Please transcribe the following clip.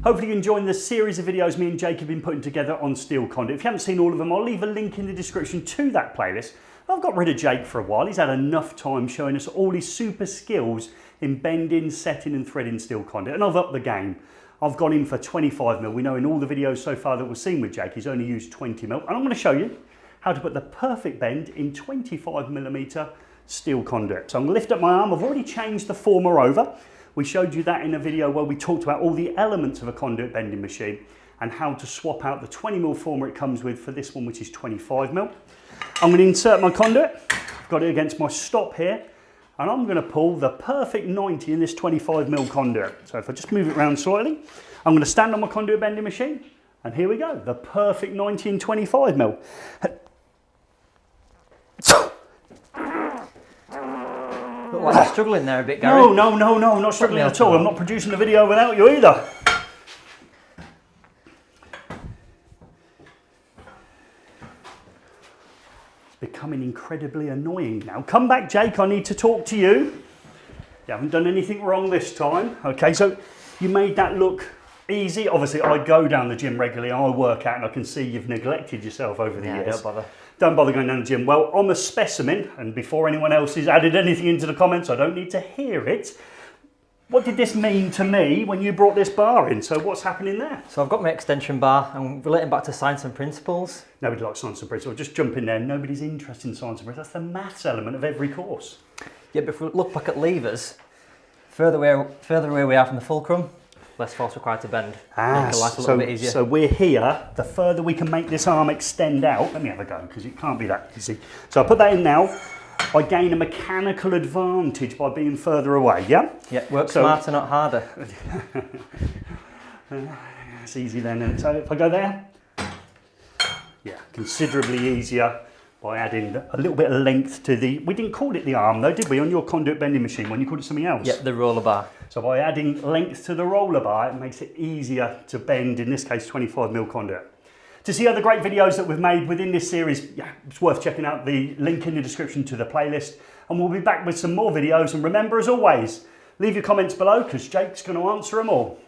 Hopefully you're enjoying the series of videos me and Jake have been putting together on steel conduit. If you haven't seen all of them, I'll leave a link in the description to that playlist. I've got rid of Jake for a while. He's had enough time showing us all his super skills in bending, setting and threading steel conduit, and I've upped the game. I've gone in for 25mm. We know in all the videos so far that we've seen with Jake, he's only used 20mm, and I'm going to show you how to put the perfect bend in 25mm steel conduit. So I'm going to lift up my arm. I've already changed the former over. We showed you that in a video where we talked about all the elements of a conduit bending machine and how to swap out the 20mm former it comes with for this one, which is 25mm. I'm going to insert my conduit. I've got it against my stop here, and I'm going to pull the perfect 90 in this 25mm conduit. So if I just move it around slightly, I'm going to stand on my conduit bending machine, and here we go, the perfect 90 in 25mm. Look like you're struggling there a bit, Gary. No, I'm not struggling at all. I'm not producing a video without you either. Becoming incredibly annoying now. Come back, Jake, I need to talk to you. You haven't done anything wrong this time. Okay, so you made that look easy. Obviously, I go down the gym regularly, I work out, and I can see you've neglected yourself over the years. Don't bother going down the gym. Well, I'm a specimen, and before anyone else has added anything into the comments, I don't need to hear it. What did this mean to me when you brought this bar in? So what's happening there? So I've got my extension bar and relating back to science and principles. Nobody likes science and principles. Just jump in there. Nobody's interested in science and principles. That's the maths element of every course. Yeah, but if we look back at levers, further away we are from the fulcrum, less force required to bend. Make the life a little bit easier. So we're here. The further we can make this arm extend out, let me have a go because it can't be that easy. So I put that in now. I gain a mechanical advantage by being further away, yeah? Yeah, work smarter, not harder. It's easy then. And so if I go there, yeah, considerably easier by adding a little bit of length to the, we didn't call it the arm though, did we, on your conduit bending machine when you called it something else? Yeah, the roller bar. So by adding length to the roller bar, it makes it easier to bend, in this case, 25mm conduit. To see other great videos that we've made within this series, yeah, it's worth checking out the link in the description to the playlist. And we'll be back with some more videos. And remember, as always, leave your comments below because Jake's going to answer them all.